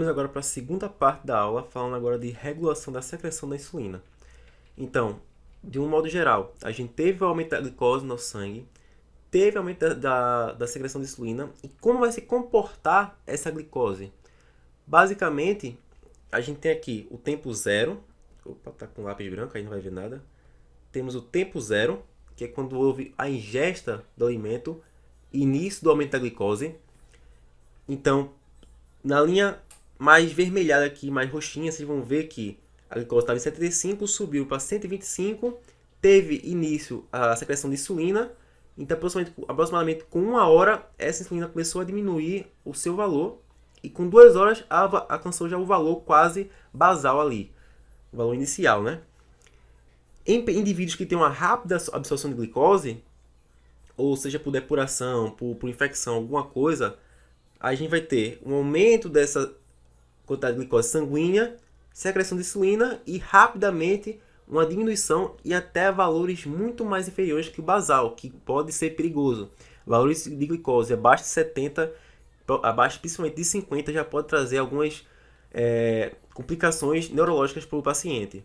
Vamos agora para a segunda parte da aula, falando agora de regulação da secreção da insulina. Então, de um modo geral, a gente teve o aumento da glicose no sangue, teve o aumento da secreção de insulina, e como vai se comportar essa glicose? Basicamente, a gente tem aqui o tempo zero. Opa, tá com lápis branco, aí não vai ver nada. Temos o tempo zero, que é quando houve a ingesta do alimento, início do aumento da glicose. Então, na linha mais vermelhada aqui, mais roxinha, vocês vão ver que a glicose estava em 75, subiu para 125, teve início a secreção de insulina. Então, aproximadamente com 1 hora, essa insulina começou a diminuir o seu valor. E com 2 horas, alcançou já o valor quase basal ali. O valor inicial, né? Em indivíduos que têm uma rápida absorção de glicose, ou seja, por depuração, por infecção, alguma coisa, a gente vai ter um aumento dessa quantidade de glicose sanguínea, secreção de insulina e rapidamente uma diminuição e até valores muito mais inferiores que o basal, que pode ser perigoso. Valores de glicose abaixo de 70, abaixo principalmente de 50, já pode trazer algumas complicações neurológicas para o paciente.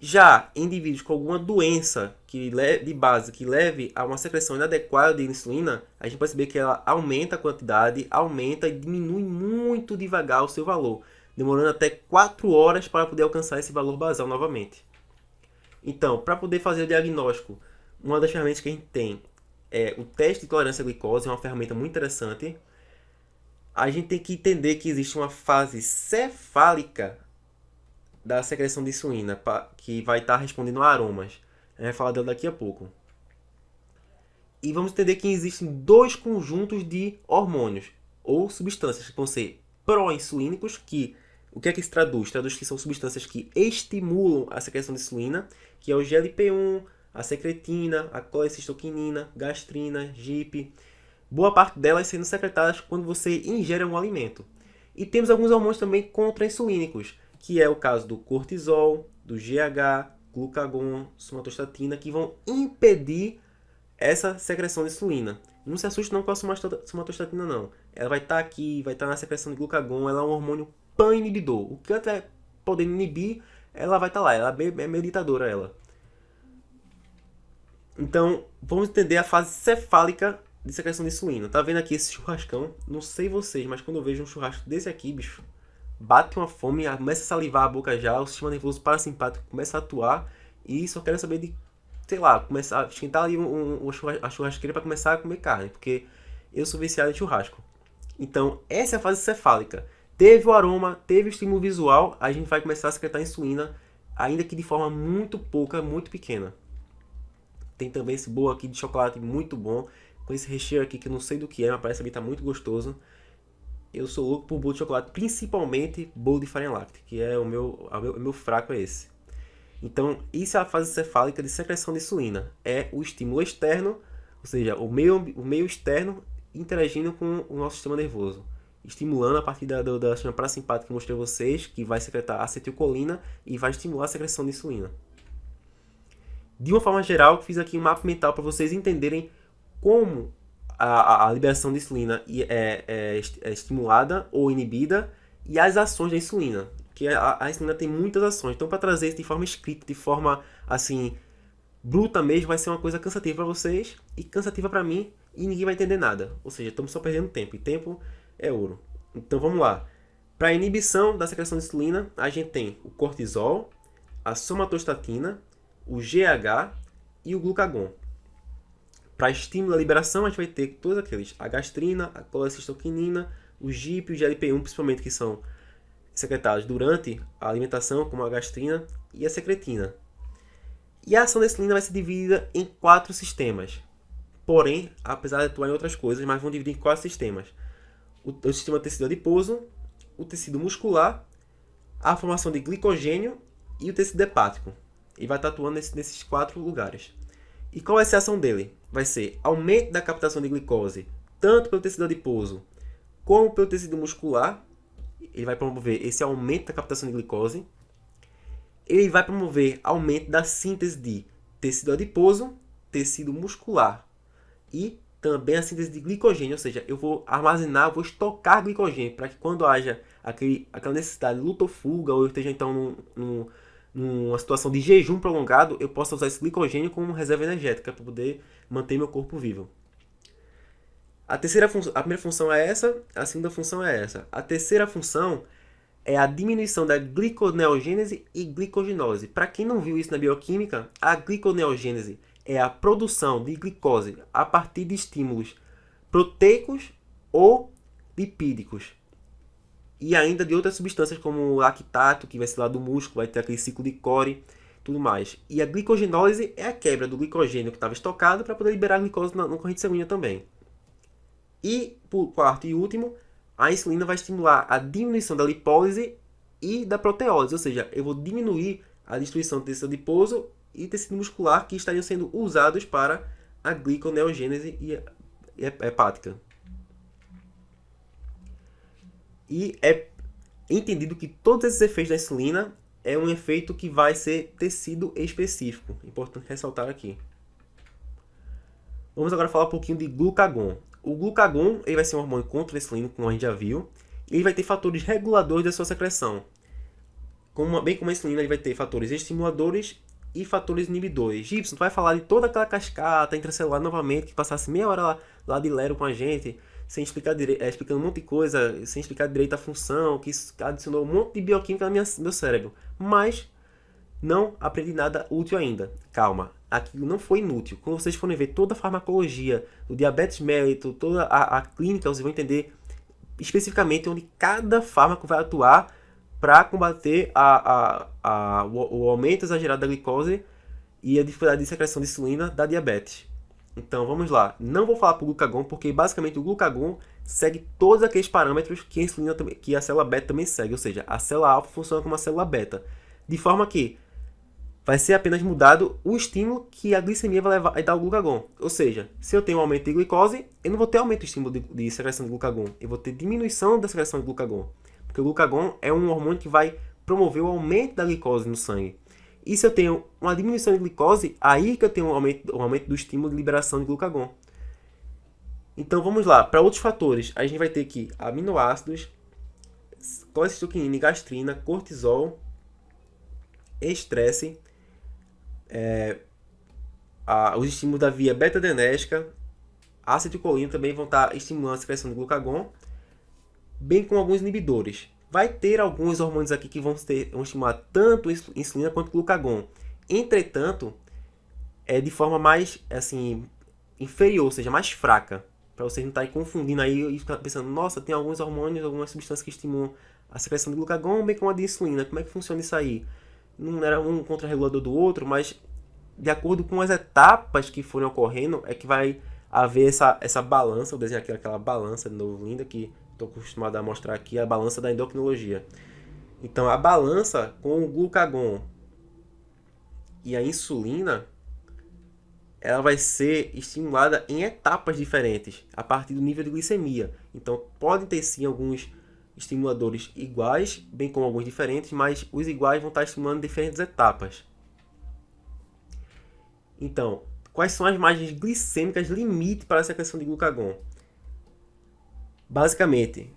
Já indivíduos com alguma doença de base que leve a uma secreção inadequada de insulina, a gente pode perceber que ela aumenta a quantidade, aumenta e diminui muito devagar o seu valor, demorando até 4 horas para poder alcançar esse valor basal novamente. Então, para poder fazer o diagnóstico, uma das ferramentas que a gente tem é o teste de tolerância à glicose, é uma ferramenta muito interessante. A gente tem que entender que existe uma fase cefálica da secreção de insulina, que vai estar respondendo a aromas. A gente vai falar dela daqui a pouco. E vamos entender que existem dois conjuntos de hormônios, ou substâncias, que vão ser pró-insulínicos, que o que é que se traduz? Traduz que são substâncias que estimulam a secreção de insulina, que é o GLP-1, a secretina, a colecistoquinina, gastrina, GIP. Boa parte delas sendo secretadas quando você ingere um alimento. E temos alguns hormônios também contra-insulínicos, que é o caso do cortisol, do GH, glucagon, somatostatina, que vão impedir essa secreção de insulina. Não se assuste não com a somatostatina não. Ela vai estar aqui, vai estar na secreção de glucagon, ela é um hormônio pan-inibidor. O que ela está podendo inibir, ela vai estar lá, ela é meditadora ela. Então, vamos entender a fase cefálica de secreção de insulina. Tá vendo aqui esse churrascão? Não sei vocês, mas quando eu vejo um churrasco desse aqui, bicho, bate uma fome, começa a salivar a boca já, o sistema nervoso parasimpático começa a atuar e só quero saber de, sei lá, começar a esquentar ali a churrasqueira para começar a comer carne, porque eu sou viciado em churrasco. Então, essa é a fase cefálica. Teve o aroma, teve o estímulo visual, a gente vai começar a secretar insulina, ainda que de forma muito pouca, muito pequena. Tem também esse bolo aqui de chocolate muito bom, com esse recheio aqui que eu não sei do que é, mas parece que tá muito gostoso. Eu sou louco por bolo de chocolate, principalmente bolo de farinha láctea, que é o meu fraco é esse. Então, isso é a fase cefálica de secreção de insulina. É o estímulo externo, ou seja, o meio externo interagindo com o nosso sistema nervoso. Estimulando a partir da sistema parasimpático que eu mostrei a vocês, que vai secretar acetilcolina e vai estimular a secreção de insulina. De uma forma geral, fiz aqui um mapa mental para vocês entenderem como a liberação de insulina é estimulada ou inibida e as ações da insulina. Que a insulina tem muitas ações. Então, para trazer isso de forma escrita, de forma assim, bruta mesmo, vai ser uma coisa cansativa para vocês e cansativa para mim e ninguém vai entender nada. Ou seja, estamos só perdendo tempo e tempo é ouro. Então, vamos lá. Para a inibição da secreção de insulina, a gente tem o cortisol, a somatostatina, o GH e o glucagon. Para estímulo à liberação, a gente vai ter todos aqueles, a gastrina, a colecistoquinina, o GIP e o GLP-1, principalmente, que são secretados durante a alimentação, como a gastrina e a secretina. E a ação da insulina vai ser dividida em 4 sistemas. Porém, apesar de atuar em outras coisas, mas vão dividir em 4 sistemas. O sistema tecido adiposo, o tecido muscular, a formação de glicogênio e o tecido hepático. E vai estar atuando nesses 4 lugares. E qual vai ser a ação dele? Vai ser aumento da captação de glicose, tanto pelo tecido adiposo como pelo tecido muscular. Ele vai promover esse aumento da captação de glicose. Ele vai promover aumento da síntese de tecido adiposo, tecido muscular e também a síntese de glicogênio, ou seja, eu vou armazenar, vou estocar glicogênio para que quando haja aquela necessidade de luta ou fuga, ou eu esteja então numa situação de jejum prolongado, eu possa usar esse glicogênio como reserva energética para poder manter meu corpo vivo. A primeira função é essa, a segunda função é essa. A terceira função é a diminuição da gliconeogênese e glicogenose. Para quem não viu isso na bioquímica, a gliconeogênese é a produção de glicose a partir de estímulos proteicos ou lipídicos. E ainda de outras substâncias como o lactato, que vai ser lá do músculo, vai ter aquele ciclo de Cori, tudo mais. E a glicogenólise é a quebra do glicogênio que estava estocado para poder liberar a glicose na corrente sanguínea também. E, por quarto e último, a insulina vai estimular a diminuição da lipólise e da proteólise, ou seja, eu vou diminuir a destruição do tecido adiposo e tecido muscular que estariam sendo usados para a gliconeogênese e hepática. E é entendido que todos esses efeitos da insulina é um efeito que vai ser tecido específico. Importante ressaltar aqui. Vamos agora falar um pouquinho de glucagon. O glucagon ele vai ser um hormônio contra a insulina, como a gente já viu. E ele vai ter fatores reguladores da sua secreção. Bem como a insulina, ele vai ter fatores estimuladores e fatores inibidores. Gibson, tu vai falar de toda aquela cascata intracelular novamente, que passasse meia hora lá de lero com a gente, sem explicar explicando um monte de coisa, sem explicar direito a função, que isso adicionou um monte de bioquímica no meu cérebro. Mas não aprendi nada útil ainda. Calma, aquilo não foi inútil. Quando vocês forem ver toda a farmacologia do diabetes mellitus, toda a clínica, vocês vão entender especificamente onde cada fármaco vai atuar para combater o aumento exagerado da glicose e a dificuldade de secreção de insulina da diabetes. Então vamos lá, não vou falar para o glucagon, porque basicamente o glucagon segue todos aqueles parâmetros que a insulina que a célula beta também segue, ou seja, a célula alfa funciona como uma célula beta, de forma que vai ser apenas mudado o estímulo que a glicemia vai dar ao glucagon. Ou seja, se eu tenho um aumento de glicose, eu não vou ter aumento do estímulo de secreção de glucagon, eu vou ter diminuição da secreção de glucagon, porque o glucagon é um hormônio que vai promover o aumento da glicose no sangue. E se eu tenho uma diminuição de glicose, aí que eu tenho um aumento do estímulo de liberação de glucagon. Então vamos lá, para outros fatores, a gente vai ter aqui aminoácidos, colecistoquinina e gastrina, cortisol, estresse, os estímulos da via beta-adenética, acetilcolina também vão estar estimulando a secreção de glucagon, bem como alguns inibidores. Vai ter alguns hormônios aqui que vão estimular tanto insulina quanto glucagon. Entretanto, é de forma mais assim, inferior, ou seja, mais fraca. Para vocês não estarem confundindo aí e ficar pensando, nossa, tem alguns hormônios, algumas substâncias que estimulam a secreção de glucagon, bem como a de insulina. Como é que funciona isso aí? Não era um contrarregulador do outro, mas de acordo com as etapas que forem ocorrendo, é que vai haver essa balança. Eu desenho aqui aquela balança de novo linda que estou acostumado a mostrar aqui, a balança da endocrinologia. Então, a balança com o glucagon e a insulina, ela vai ser estimulada em etapas diferentes, a partir do nível de glicemia. Então, podem ter sim alguns estimuladores iguais, bem como alguns diferentes, mas os iguais vão estar estimulando diferentes etapas. Então, quais são as margens glicêmicas limite para a secreção de glucagon? Basicamente,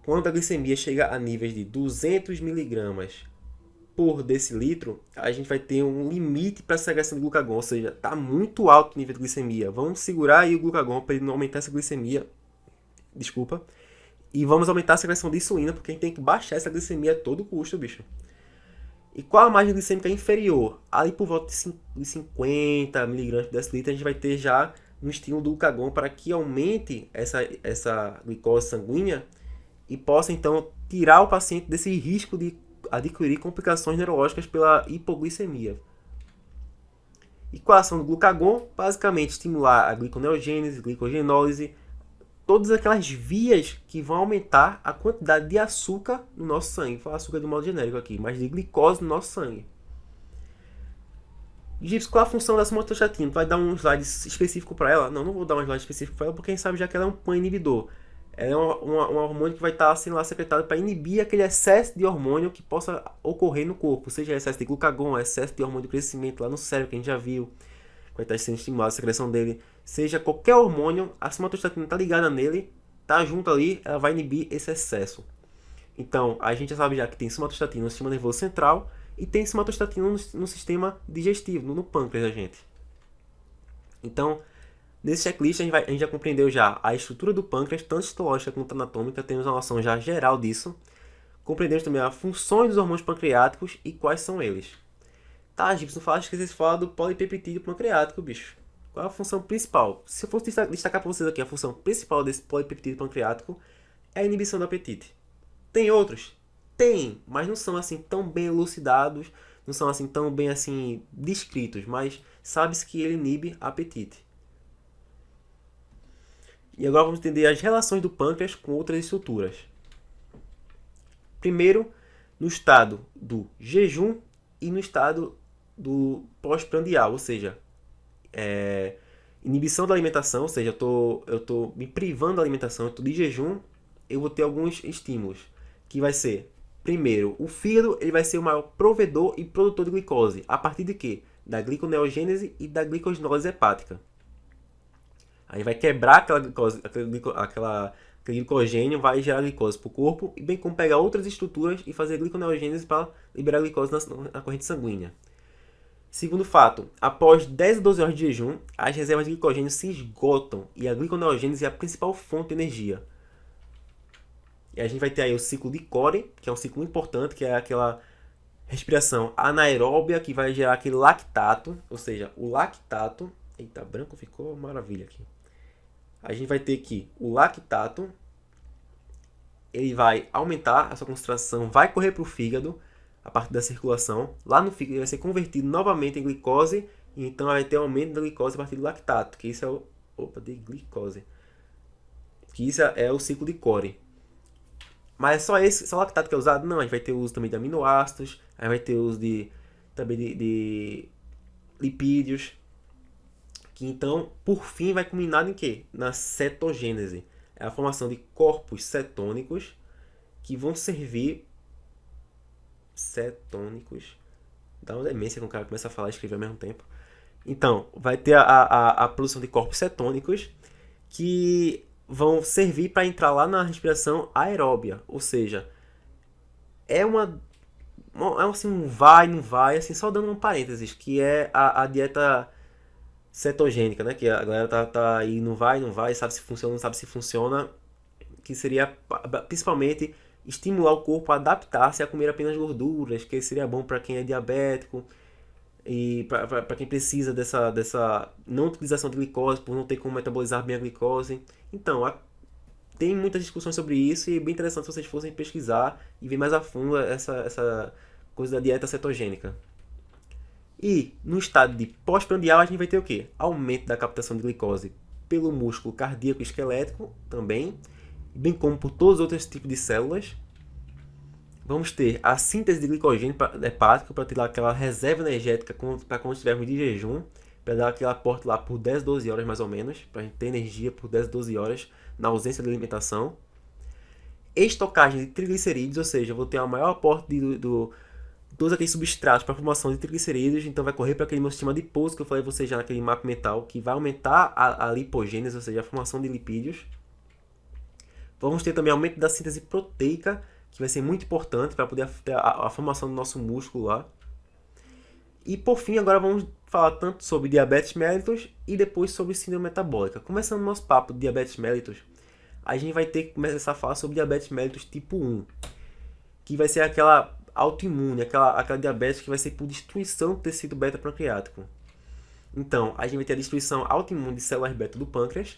quando a glicemia chega a níveis de 200 mg por decilitro, a gente vai ter um limite para a secreção de glucagon, ou seja, está muito alto o nível de glicemia. Vamos segurar aí o glucagon para ele não aumentar essa glicemia. Desculpa. E vamos aumentar a secreção de insulina, porque a gente tem que baixar essa glicemia a todo custo, bicho. E qual a margem glicêmica inferior? Ali por volta de 50 mg por decilitro, a gente vai ter já um estímulo do glucagon para que aumente essa glicose sanguínea e possa, então, tirar o paciente desse risco de adquirir complicações neurológicas pela hipoglicemia. E qual a ação do glucagon? Basicamente, estimular a gliconeogênese, glicogenólise, todas aquelas vias que vão aumentar a quantidade de açúcar no nosso sangue. Vou falar açúcar de modo genérico aqui, mas de glicose no nosso sangue. Gibson, qual a função da somatostatina? Tu vai dar um slide específico para ela? Não vou dar um slide específico para ela, porque a gente sabe já que ela é um PAN inibidor. Ela é um hormônio que vai estar sendo lá secretado para inibir aquele excesso de hormônio que possa ocorrer no corpo, seja excesso de glucagon, excesso de hormônio de crescimento lá no cérebro, que a gente já viu, vai estar sendo estimulada a secreção dele, seja qualquer hormônio, a somatostatina está ligada nele, tá junto ali, ela vai inibir esse excesso. Então, a gente já sabe já que tem somatostatina no sistema nervoso central e tem somatostatina no sistema digestivo, no pâncreas da gente. Então, nesse checklist, a gente já compreendeu já a estrutura do pâncreas, tanto histológica quanto anatômica, temos uma noção já geral disso. Compreendemos também as funções dos hormônios pancreáticos e quais são eles. Tá, Gibson, esqueci de falar do polipeptídeo pancreático, bicho. Qual é a função principal? Se eu fosse destacar para vocês aqui, a função principal desse polipeptídeo pancreático é a inibição do apetite. Tem outros? Tem, mas não são assim tão bem elucidados, não são assim tão bem assim descritos, mas sabe-se que ele inibe apetite. E agora vamos entender as relações do pâncreas com outras estruturas. Primeiro, no estado do jejum e no estado do pós-prandial, ou seja, inibição da alimentação, ou seja, eu tô me privando da alimentação, eu estou de jejum, eu vou ter alguns estímulos, que vai ser, primeiro, o fígado ele vai ser o maior provedor e produtor de glicose, a partir de quê? Da gliconeogênese e da glicogenólise hepática. Aí vai quebrar aquela glicose, aquele glicogênio, vai gerar glicose para o corpo, e bem como pegar outras estruturas e fazer gliconeogênese para liberar glicose na corrente sanguínea. Segundo fato, após 10 a 12 horas de jejum, as reservas de glicogênio se esgotam e a gliconeogênese é a principal fonte de energia. E a gente vai ter aí o ciclo de Cori, que é um ciclo importante, que é aquela respiração anaeróbia que vai gerar aquele lactato, ou seja, o lactato... Eita, branco ficou maravilha aqui. A gente vai ter aqui o lactato, ele vai aumentar, a sua concentração vai correr para o fígado, a partir da circulação. Lá no fígado ele vai ser convertido novamente em glicose, e então vai ter um aumento da glicose a partir do lactato, que isso é o... de glicose. Que isso é o ciclo de Cori. Mas é só lactato que é usado? Não, a gente vai ter o uso também de aminoácidos, aí vai ter o uso também de lipídios, que então, por fim, vai culminar em quê? Na cetogênese. É a formação de corpos cetônicos que vão servir... Cetônicos... Dá uma demência quando o cara começa a falar e escrever ao mesmo tempo. Então, vai ter a produção de corpos cetônicos que vão servir para entrar lá na respiração aeróbia. Ou seja, é assim, um vai, não vai, assim, só dando um parênteses, que é a dieta cetogênica, né? Que a galera tá aí, não vai, sabe se funciona, não sabe se funciona, que seria principalmente estimular o corpo a adaptar-se a comer apenas gorduras, que seria bom para quem é diabético e para quem precisa dessa não utilização de glicose, por não ter como metabolizar bem a glicose. Então, tem muitas discussões sobre isso e é bem interessante se vocês fossem pesquisar e ver mais a fundo essa coisa da dieta cetogênica. E no estado de pós-prandial a gente vai ter o quê? Aumento da captação de glicose pelo músculo cardíaco e esquelético também, bem como por todos os outros tipos de células. Vamos ter a síntese de glicogênio hepático para ter lá aquela reserva energética para quando estivermos de jejum, para dar aquele aporte lá por 10, 12 horas mais ou menos, para a gente ter energia por 10, 12 horas na ausência de alimentação. Estocagem de triglicerídeos, ou seja, eu vou ter o maior aporte todos aqueles substratos para a formação de triglicerídeos, então vai correr para aquele meu sistema adiposo que eu falei para vocês já naquele mapa mental, que vai aumentar a lipogênese, ou seja, a formação de lipídios. Vamos ter também aumento da síntese proteica, que vai ser muito importante para poder ter a formação do nosso músculo lá. E por fim, agora vamos falar tanto sobre diabetes mellitus e depois sobre síndrome metabólica. Começando o nosso papo de diabetes mellitus, a gente vai ter que começar a falar sobre diabetes mellitus tipo 1, que vai ser aquela autoimune, aquela diabetes que vai ser por destruição do tecido beta-pancreático. Então, a gente vai ter a destruição autoimune de células beta do pâncreas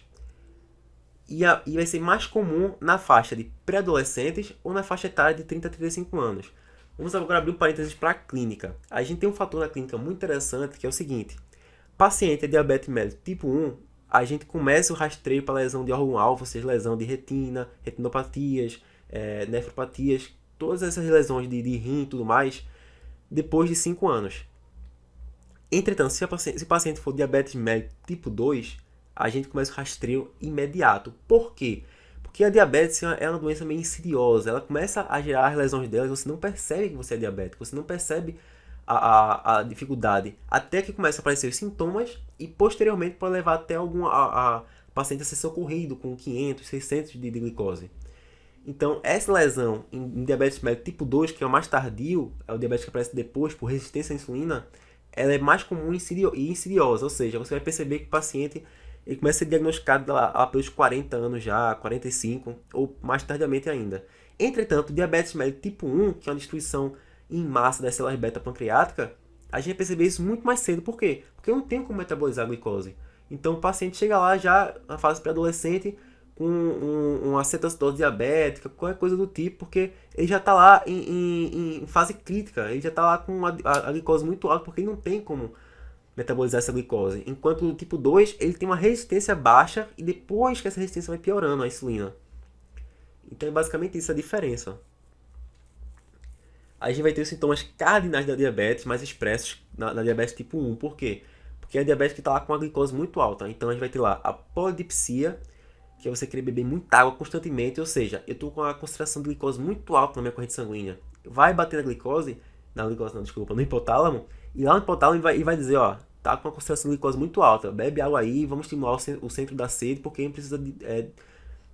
e vai ser mais comum na faixa de pré-adolescentes ou na faixa etária de 30 a 35 anos. Vamos agora abrir um parênteses para a clínica. A gente tem um fator na clínica muito interessante que é o seguinte: paciente é diabetes mellitus tipo 1, a gente começa o rastreio para lesão de órgão-alvo, ou seja, lesão de retina, retinopatias, nefropatias, todas essas lesões de rim e tudo mais, depois de 5 anos. Entretanto, se o paciente for diabetes mellitus tipo 2, a gente começa o rastreio imediato. Por quê? Porque a diabetes é uma doença meio insidiosa. Ela começa a gerar as lesões dela e você não percebe que você é diabético. Você não percebe a dificuldade até que começa a aparecer os sintomas e posteriormente pode levar até a paciente a ser socorrido com 500, 600 de glicose. Então, essa lesão em diabetes mellitus tipo 2, que é o mais tardio, é o diabetes que aparece depois por resistência à insulina, ela é mais comum e insidiosa, ou seja, você vai perceber que o paciente ele começa a ser diagnosticado lá pelos 40 anos já, 45, ou mais tardiamente ainda. Entretanto, o diabetes mellitus tipo 1, que é uma destruição em massa das células beta pancreática, a gente vai perceber isso muito mais cedo. Por quê? Porque não tem como metabolizar a glicose. Então, o paciente chega lá já na fase pré-adolescente com uma cetoacidose diabética, qualquer coisa do tipo, porque ele já está lá em fase crítica, ele já está lá com a glicose muito alta, porque ele não tem como metabolizar essa glicose. Enquanto o tipo 2, ele tem uma resistência baixa e depois que essa resistência vai piorando a insulina. Então é basicamente isso a diferença. A gente vai ter os sintomas cardinais da diabetes mais expressos na diabetes tipo 1. Por quê? Porque é a diabetes que está lá com a glicose muito alta. Então a gente vai ter lá a polidipsia, que é você querer beber muita água constantemente, ou seja, eu estou com a concentração de glicose muito alta na minha corrente sanguínea. Vai bater no hipotálamo, e lá no hipotálamo vai dizer, ó, tá com uma concentração de glicose muito alta, bebe água aí, vamos estimular o centro da sede, porque a gente precisa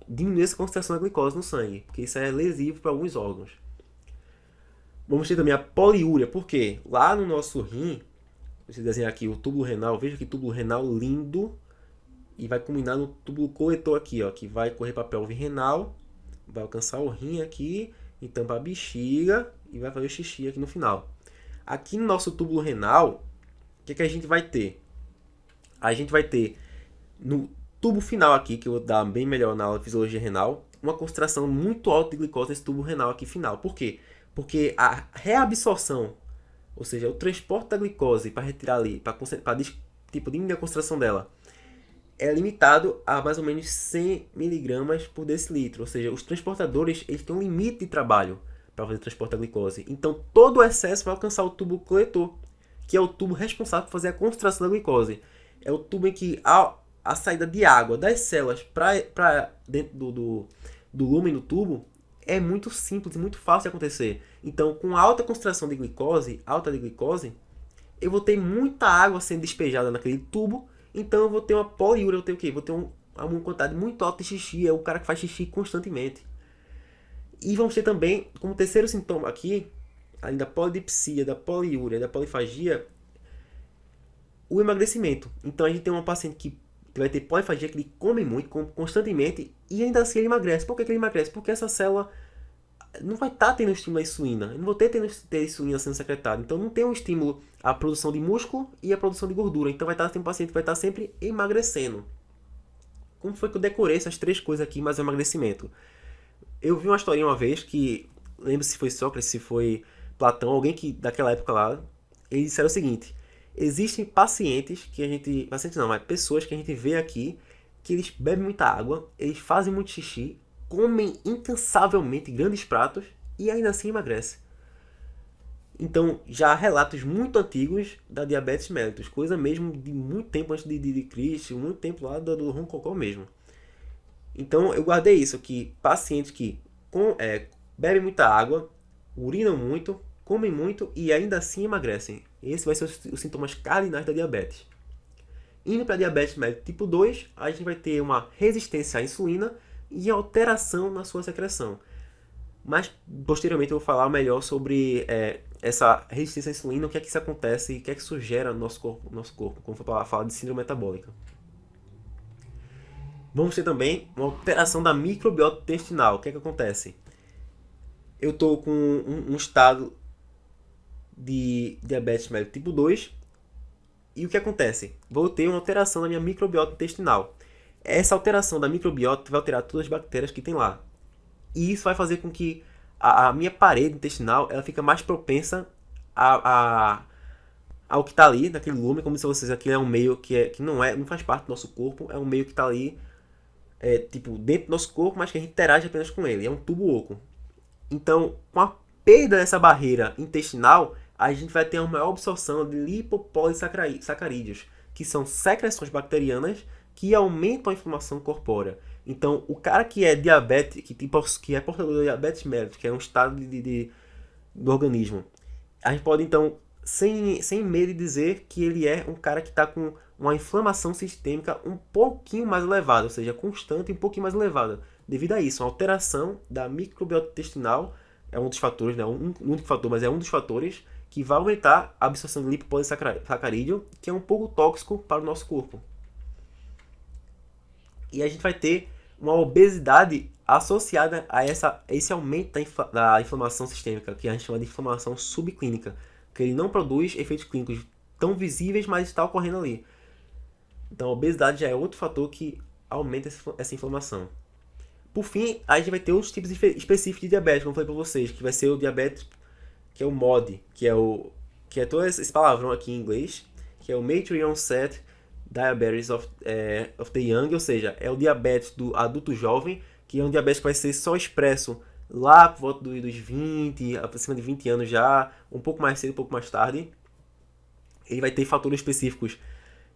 diminuir essa concentração de glicose no sangue, porque isso é lesivo para alguns órgãos. Vamos ter também a poliúria, porque lá no nosso rim, você desenhar aqui o túbulo renal, veja que túbulo renal lindo, e vai culminar no túbulo coletor aqui, ó, que vai correr para a pelve renal, vai alcançar o rim aqui, então para a bexiga e vai fazer o xixi aqui no final. Aqui no nosso túbulo renal, o que a gente vai ter? A gente vai ter no tubo final aqui, que eu vou dar bem melhor na aula de fisiologia renal, uma concentração muito alta de glicose nesse tubo renal aqui final. Por quê? Porque a reabsorção, ou seja, o transporte da glicose para retirar ali, para diminuir a concentração dela, é limitado a mais ou menos 100 mg por decilitro. Ou seja, os transportadores eles têm um limite de trabalho para fazer o transporte da glicose. Então, todo o excesso vai alcançar o tubo coletor, que é o tubo responsável por fazer a concentração da glicose. É o tubo em que a saída de água das células para dentro do lúmen do tubo é muito simples e muito fácil de acontecer. Então, com alta concentração de glicose, eu vou ter muita água sendo despejada naquele tubo. Então eu vou ter uma poliúria, eu tenho o quê? Vou ter uma quantidade muito alta de xixi, é o cara que faz xixi constantemente. E vamos ter também, como terceiro sintoma aqui, além da polidipsia, da poliúria, da polifagia, o emagrecimento. Então a gente tem uma paciente que vai ter polifagia, que ele come muito, come constantemente, e ainda assim ele emagrece. Por que ele emagrece? Porque essa célula não vai estar tendo estímulo à insulina. Eu não vou ter insulina sendo secretada. Então não tem um estímulo à produção de músculo e à produção de gordura. Então vai estar tem um paciente que vai estar sempre emagrecendo. Como foi que eu decorei essas três coisas aqui, mais o emagrecimento? Eu vi uma historinha uma vez que, lembro se foi Sócrates, se foi Platão, alguém que daquela época lá, eles disseram o seguinte: existem pacientes que a gente, pacientes não, mas pessoas que a gente vê aqui, que eles bebem muita água, eles fazem muito xixi, comem incansavelmente grandes pratos e ainda assim emagrece. Então, já há relatos muito antigos da diabetes mellitus, coisa mesmo de muito tempo antes de Cristo, muito tempo lá do Roncocó mesmo. Então, eu guardei isso, que pacientes que bebem muita água, urinam muito, comem muito e ainda assim emagrecem. Esse vai ser os sintomas cardinais da diabetes. Indo para a diabetes mellitus tipo 2, a gente vai ter uma resistência à insulina e alteração na sua secreção. Mas, posteriormente, eu vou falar melhor sobre essa resistência à insulina, o que é que isso acontece e o que é que isso gera no nosso corpo, quando for falar de síndrome metabólica. Vamos ter também uma alteração da microbiota intestinal. O que é que acontece? Eu estou com um estado de diabetes mellitus tipo 2 e o que acontece? Vou ter uma alteração na minha microbiota intestinal. Essa alteração da microbiota vai alterar todas as bactérias que tem lá. E isso vai fazer com que a minha parede intestinal ela fica mais propensa ao que está ali, naquele lume, como se vocês aqui é um meio que não faz parte do nosso corpo, é um meio que está ali, tipo, dentro do nosso corpo, mas que a gente interage apenas com ele, é um tubo oco. Então, com a perda dessa barreira intestinal, a gente vai ter uma maior absorção de lipopolissacarídeos, que são secreções bacterianas que aumentam a inflamação corpórea. Então, o cara que é diabético, que é portador de diabetes mellitus, que é um estado do organismo, a gente pode, então, sem medo de dizer que ele é um cara que está com uma inflamação sistêmica um pouquinho mais elevada, ou seja, constante e um pouquinho mais elevada. Devido a isso, uma alteração da microbiota intestinal é um dos fatores, né? Um único fator, mas é um dos fatores que vai aumentar a absorção de lipopolissacarídeo, que é um pouco tóxico para o nosso corpo. E a gente vai ter uma obesidade associada a esse aumento da inflamação sistêmica, que a gente chama de inflamação subclínica, que ele não produz efeitos clínicos tão visíveis, mas está ocorrendo ali. Então a obesidade já é outro fator que aumenta essa inflamação. Por fim, a gente vai ter outros tipos específicos de diabetes, como eu falei para vocês, que vai ser o diabetes, que é o MOD, que é todo esse palavrão aqui em inglês, que é o Mature Onset Diabetes of the Young, ou seja, é o diabetes do adulto jovem, que é um diabetes que vai ser só expresso lá por volta dos 20, acima de 20 anos já, um pouco mais cedo, um pouco mais tarde. Ele vai ter fatores específicos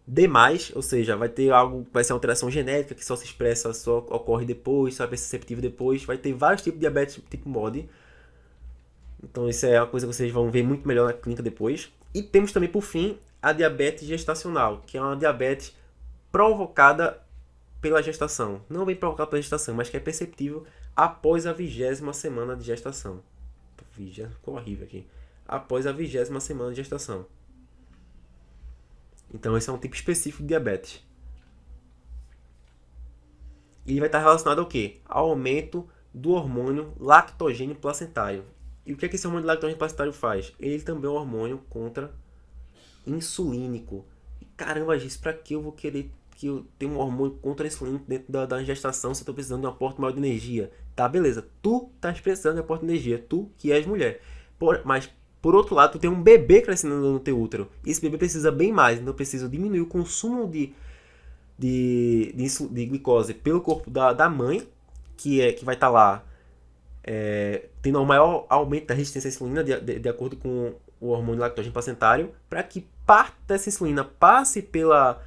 demais, ou seja, vai ter algo, vai ser uma alteração genética que só se expressa, só ocorre depois, só é perceptível depois. Vai ter vários tipos de diabetes tipo MOD. Então isso é uma coisa que vocês vão ver muito melhor na clínica depois. E temos também, por fim, a diabetes gestacional, que é uma diabetes provocada pela gestação. Não bem provocada pela gestação, mas que é perceptível após a 20ª semana de gestação. Ficou horrível aqui. Após a 20ª semana de gestação. Então esse é um tipo específico de diabetes. E ele vai estar relacionado ao quê? Ao aumento do hormônio lactogênio placentário. E o que é que esse hormônio lactogênio placentário faz? Ele também é um hormônio contra insulínico. E caramba, isso pra que eu vou querer que eu tenha um hormônio contra insulínico dentro da gestação se eu tô precisando de um aporte maior de energia? Tá, beleza. Tu tá precisando de um aporte de energia. Tu que és mulher. Mas por outro lado, tu tem um bebê crescendo no teu útero. E esse bebê precisa bem mais. Então eu preciso diminuir o consumo de glicose pelo corpo da mãe, que vai estar lá tendo um maior aumento da resistência à insulina, de acordo com o hormônio lactogênio placentário, para que parte dessa insulina passe pela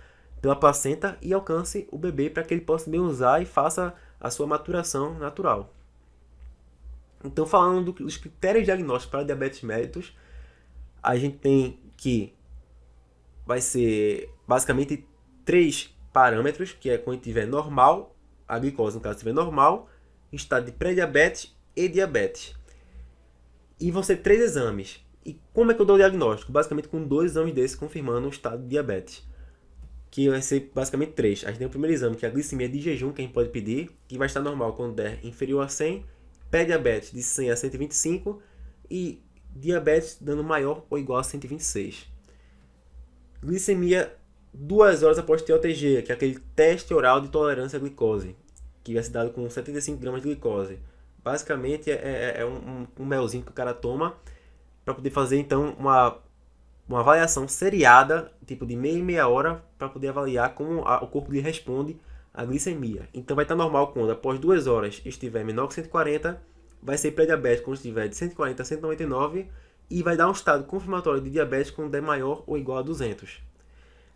placenta e alcance o bebê, para que ele possa bem usar e faça a sua maturação natural. Então, falando dos critérios diagnósticos para diabetes mellitus, a gente tem que vai ser basicamente 3 parâmetros, que é quando tiver normal, a glicose no caso estiver normal, estado de pré-diabetes e diabetes. E vão ser 3 exames. E como é que eu dou o diagnóstico? Basicamente com 2 exames desses confirmando o estado de diabetes. Que vai ser basicamente 3. A gente tem o primeiro exame, que é a glicemia de jejum, que a gente pode pedir, que vai estar normal quando der inferior a 100, pré-diabetes de 100 a 125 e diabetes dando maior ou igual a 126. Glicemia 2 horas após TOTG, que é aquele teste oral de tolerância à glicose, que vai ser dado com 75 gramas de glicose. Basicamente é um melzinho que o cara toma para poder fazer então uma avaliação seriada, tipo de meia hora, para poder avaliar como o corpo lhe responde à glicemia. Então vai estar normal quando após 2 horas estiver menor que 140, vai ser pré-diabético quando estiver de 140 a 199 e vai dar um estado confirmatório de diabetes quando der maior ou igual a 200.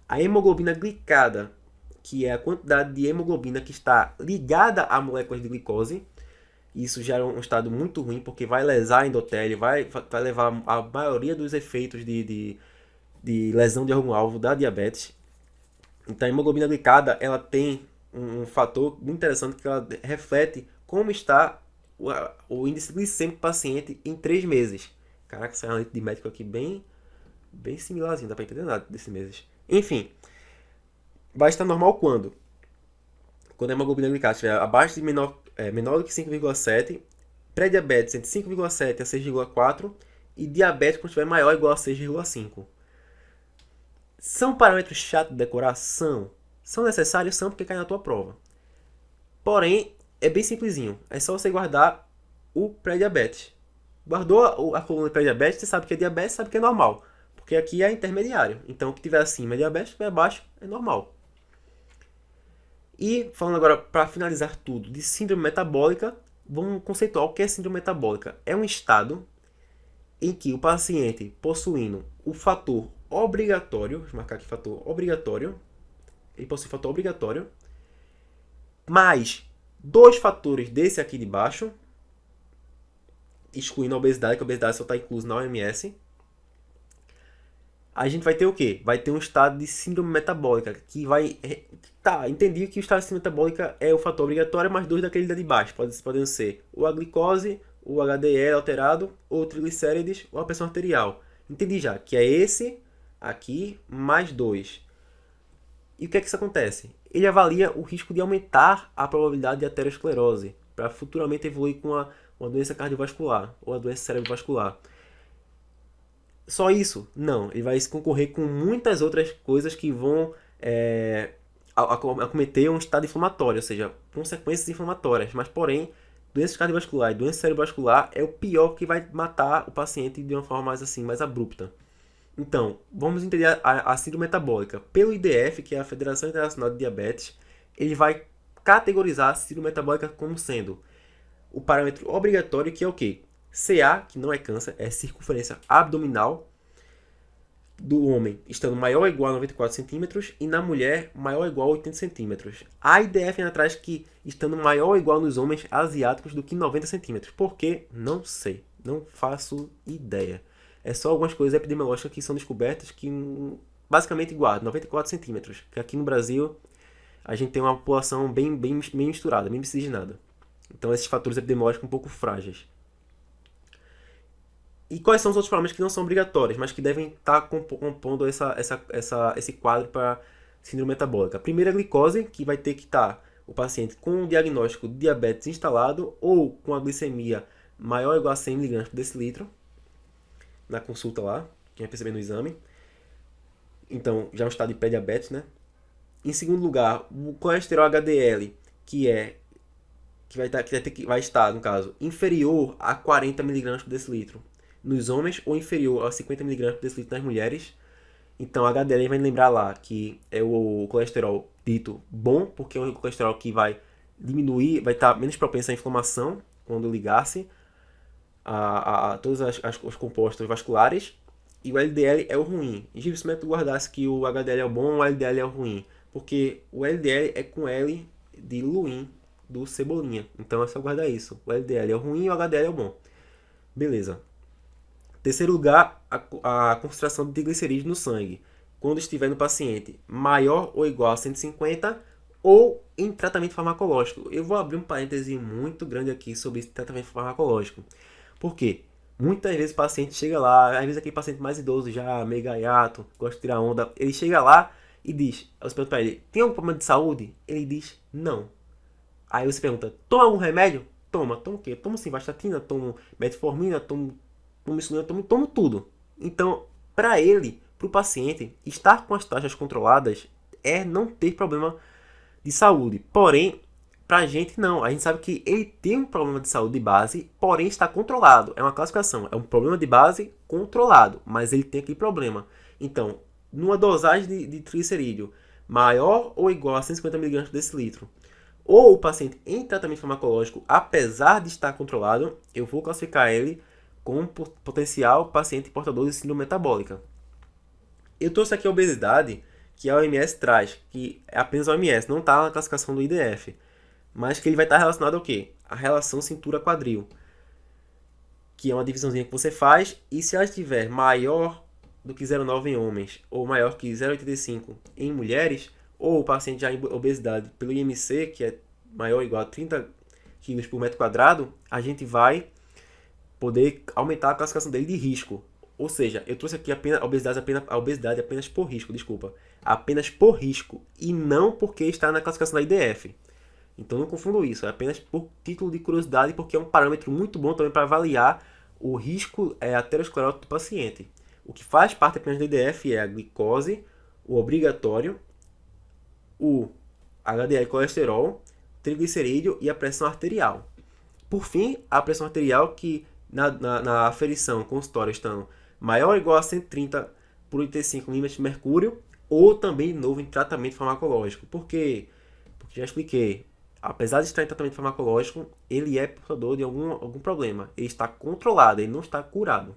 A hemoglobina glicada, que é a quantidade de hemoglobina que está ligada a moléculas de glicose, isso já é um estado muito ruim, porque vai lesar a endotélio, vai levar a maioria dos efeitos de lesão de órgão-alvo da diabetes. Então a hemoglobina glicada, ela tem um fator muito interessante, que ela reflete como está o índice glicêmico do paciente em 3 meses. Caraca, saiu uma letra de médico aqui bem similarzinho, não dá pra entender nada desses meses. Enfim, vai estar normal quando? Quando a hemoglobina glicada estiver abaixo de menor do que 5,7, pré-diabetes entre 5,7 a 6,4 e diabetes quando estiver maior ou igual a 6,5. São parâmetros chatos de decoração? São necessários? São, porque cai na tua prova. Porém, é bem simplesinho. É só você guardar o pré-diabetes. Guardou a coluna de pré-diabetes, você sabe que é diabetes, sabe que é normal. Porque aqui é intermediário. Então, o que tiver acima é diabetes, o que tiver abaixo é normal. E, falando agora, para finalizar tudo, de síndrome metabólica, vamos conceituar o que é síndrome metabólica. É um estado em que o paciente, possuindo o fator obrigatório, vou marcar aqui fator obrigatório, ele possui fator obrigatório, mais 2 fatores desse aqui de baixo, excluindo a obesidade, que a obesidade só está inclusa na OMS, a gente vai ter o quê? Vai ter um estado de síndrome metabólica, que vai... Tá, entendi que o estado de síndrome metabólica é o fator obrigatório, mas dois daquele de baixo. Podem ser ou a glicose, o HDL alterado, ou triglicérides, ou a pressão arterial. Entendi já, que é esse aqui mais dois. E o que é que isso acontece? Ele avalia o risco de aumentar a probabilidade de aterosclerose, para futuramente evoluir com uma doença cardiovascular, ou a doença cerebrovascular. Só isso? Não. Ele vai se concorrer com muitas outras coisas que vão acometer um estado inflamatório, ou seja, consequências inflamatórias. Mas, porém, doença cardiovascular e doença cerebrovascular é o pior que vai matar o paciente de uma forma mais assim, mais abrupta. Então, vamos entender a síndrome metabólica. Pelo IDF, que é a Federação Internacional de Diabetes, ele vai categorizar a síndrome metabólica como sendo o parâmetro obrigatório, que é o quê? CA, que não é câncer, é circunferência abdominal do homem estando maior ou igual a 94 centímetros e na mulher maior ou igual a 80 centímetros. A IDF atrás que estando maior ou igual nos homens asiáticos do que 90 centímetros. Por quê? Não sei. Não faço ideia. É só algumas coisas epidemiológicas que são descobertas que basicamente igual, 94 centímetros. Que aqui no Brasil a gente tem uma população bem misturada, bem miscigenada. Então esses fatores epidemiológicos um pouco frágeis. E quais são os outros parâmetros que não são obrigatórios, mas que devem estar compondo esse quadro para síndrome metabólica? Primeiro, a glicose, que vai ter que estar o paciente com um diagnóstico de diabetes instalado ou com a glicemia maior ou igual a 100 mg por decilitro na consulta lá, quem vai perceber no exame. Então, já é um estado de pré-diabetes, né? Em segundo lugar, o colesterol HDL, que vai estar, no caso, inferior a 40 mg por decilitro nos homens ou inferior a 50 mg por decilitro nas mulheres. Então, a HDL vai lembrar lá que é o colesterol dito bom, porque é o colesterol que vai diminuir, vai estar menos propenso à inflamação quando ligar-se a todos os compostos vasculares. E o LDL é o ruim. E Gibson, tu guardasse que o HDL é o bom, o LDL é o ruim. Porque o LDL é com L de Luim, do Cebolinha. Então é só guardar isso. O LDL é o ruim e o HDL é o bom. Beleza. Terceiro lugar, a concentração de triglicerídeos no sangue. Quando estiver no paciente maior ou igual a 150 ou em tratamento farmacológico. Eu vou abrir um parêntese muito grande aqui sobre esse tratamento farmacológico. Por quê? Muitas vezes o paciente chega lá, às vezes aquele paciente mais idoso já, meio gaiato, gosta de tirar onda, ele chega lá e diz, você pergunta pra ele, tem algum problema de saúde? Ele diz, não. Aí você pergunta, toma algum remédio? Toma o quê? Tomo simvastatina, tomo metformina, tomo insulina, tomo tudo. Então, para ele, para o paciente, estar com as taxas controladas é não ter problema de saúde. Porém, pra gente não. A gente sabe que ele tem um problema de saúde de base, porém está controlado. É uma classificação. É um problema de base controlado, mas ele tem aquele problema. Então, numa dosagem de triglicerídeo maior ou igual a 150 mg por decilitro, ou o paciente em tratamento farmacológico, apesar de estar controlado, eu vou classificar ele como potencial paciente portador de síndrome metabólica. Eu trouxe aqui a obesidade que a OMS traz, que é apenas a OMS, não está na classificação do IDF, mas que ele vai estar relacionado ao quê? A relação cintura-quadril, que é uma divisãozinha que você faz, e se ela estiver maior do que 0,9 em homens, ou maior que 0,85 em mulheres, ou o paciente já em obesidade pelo IMC, que é maior ou igual a 30 kg por metro quadrado, a gente vai poder aumentar a classificação dele de risco. Ou seja, eu trouxe aqui a obesidade apenas por risco, desculpa. Apenas por risco, e não porque está na classificação da IDF. Então não confundam isso, é apenas por título de curiosidade, porque é um parâmetro muito bom também para avaliar o risco aterosclerótico do paciente. O que faz parte apenas do IDF é a glicose, o obrigatório, o HDL colesterol, triglicerídeo e a pressão arterial. Por fim, a pressão arterial que na aferição consultória estão maior ou igual a 130 por 85 mm de mercúrio, ou também de novo em tratamento farmacológico. Por quê? Porque já expliquei. Apesar de estar em tratamento farmacológico, ele é portador de algum problema. Ele está controlado, ele não está curado.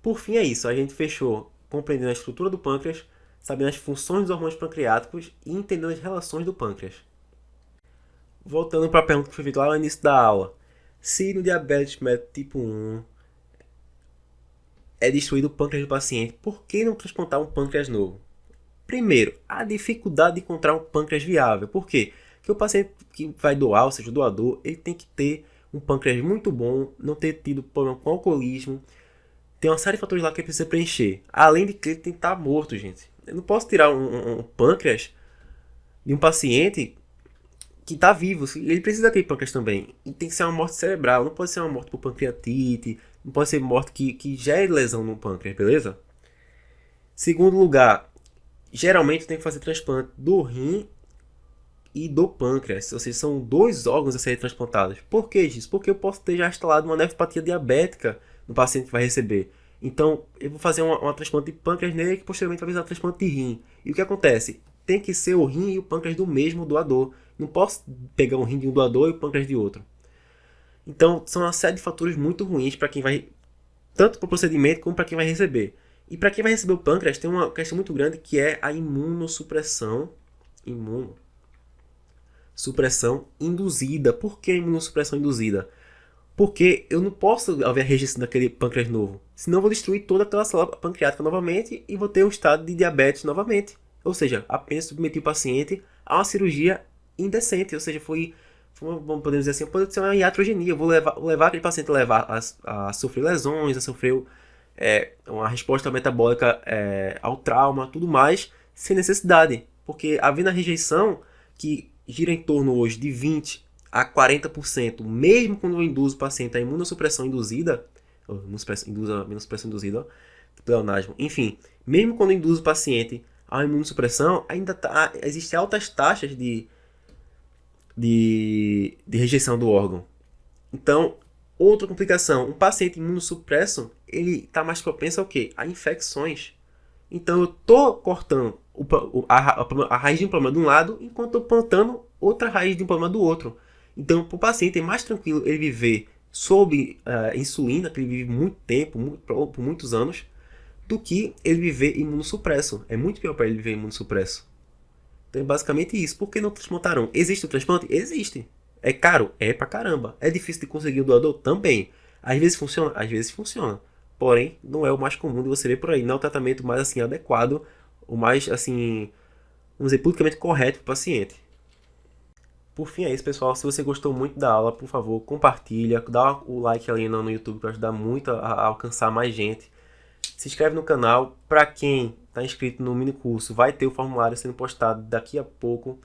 Por fim, é isso. A gente fechou compreendendo a estrutura do pâncreas, sabendo as funções dos hormônios pancreáticos e entendendo as relações do pâncreas. Voltando para a pergunta que foi feita lá no início da aula. Se no diabetes mellitus tipo 1 é destruído o pâncreas do paciente, por que não transplantar um pâncreas novo? Primeiro, a dificuldade de encontrar um pâncreas viável. Por quê? Porque o paciente que vai doar, ou seja, o doador, ele tem que ter um pâncreas muito bom, não ter tido problema com alcoolismo. Tem uma série de fatores lá que ele precisa preencher. Além de que ele tem que estar morto, gente. Eu não posso tirar um pâncreas de um paciente que está vivo. Ele precisa daquele pâncreas também. E tem que ser uma morte cerebral. Não pode ser uma morte por pancreatite. Não pode ser morte que gere lesão no pâncreas, beleza? Segundo lugar, geralmente tem que fazer transplante do rim e do pâncreas. Ou seja, são dois órgãos a serem transplantados. Por que isso? Porque eu posso ter já instalado uma nefropatia diabética no paciente que vai receber. Então, eu vou fazer uma transplante de pâncreas nele que posteriormente vai fazer uma transplante de rim. E o que acontece? Tem que ser o rim e o pâncreas do mesmo doador. Não posso pegar um rim de um doador e o pâncreas de outro. Então, são uma série de fatores muito ruins para quem vai, tanto para o procedimento como para quem vai receber. E para quem vai receber o pâncreas, tem uma questão muito grande que é a imunossupressão. Imunossupressão induzida. Por que imunossupressão induzida? Porque eu não posso haver a rejeição daquele pâncreas novo. Senão eu vou destruir toda aquela célula pancreática novamente e vou ter um estado de diabetes novamente. Ou seja, apenas submeter o paciente a uma cirurgia indecente. Ou seja, podemos dizer assim, pode ser uma iatrogenia. Eu vou levar aquele paciente a sofrer lesões, a sofrer uma resposta metabólica ao trauma, tudo mais, sem necessidade. Porque havendo a rejeição, que gira em torno hoje de 20 a 40%, mesmo quando eu induzo o paciente a imunossupressão induzida, imunossupressão induzida, pleonasmo, enfim, mesmo quando eu induzo o paciente a imunossupressão, ainda existem altas taxas de rejeição do órgão. Então, outra complicação, um paciente imunossupresso, ele está mais propenso ao quê? A infecções. Então, eu estou cortando a raiz de um problema de um lado, enquanto estou plantando outra raiz de um problema do outro. Então, para o paciente é mais tranquilo ele viver sob insulina, que ele vive muito tempo, por muitos anos, do que ele viver imunossupresso. É muito pior para ele viver imunossupresso. Então é basicamente isso. Por que não transplantaram? Existe o transplante? Existe. É caro? É pra caramba. É difícil de conseguir o doador? Também. Às vezes funciona? Às vezes funciona. Porém, não é o mais comum de você ver por aí. Não é o tratamento mais assim adequado, o mais assim, vamos dizer, politicamente correto para o paciente. Por fim é isso, pessoal. Se você gostou muito da aula, por favor, compartilha, dá o like ali no YouTube para ajudar muito a alcançar mais gente. Se inscreve no canal. Para quem está inscrito no mini curso, vai ter o formulário sendo postado daqui a pouco.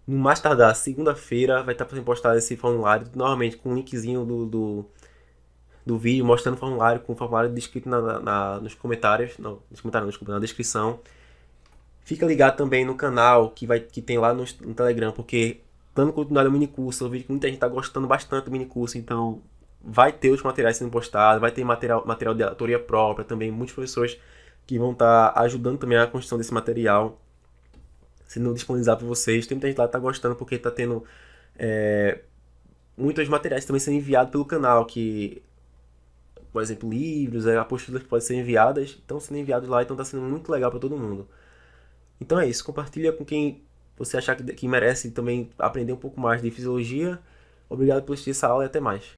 No mais tardar, segunda-feira, vai estar sendo postado esse formulário, novamente com um linkzinho do vídeo, mostrando o formulário, com o formulário descrito nos comentários, na descrição. Fica ligado também no canal que tem lá no Telegram, porque dando continuidade ao mini curso, eu vi que muita gente está gostando bastante do mini curso, então vai ter os materiais sendo postados, vai ter material de autoria própria também, muitos professores que vão estar ajudando também a construção desse material, sendo disponibilizado para vocês. Tem muita gente lá que está gostando porque está tendo muitos materiais também sendo enviados pelo canal, que, por exemplo, livros, apostilas que podem ser enviadas, estão sendo enviados lá, então está sendo muito legal para todo mundo. Então é isso, compartilha com quem você achar que merece também aprender um pouco mais de fisiologia. Obrigado por assistir essa aula e até mais.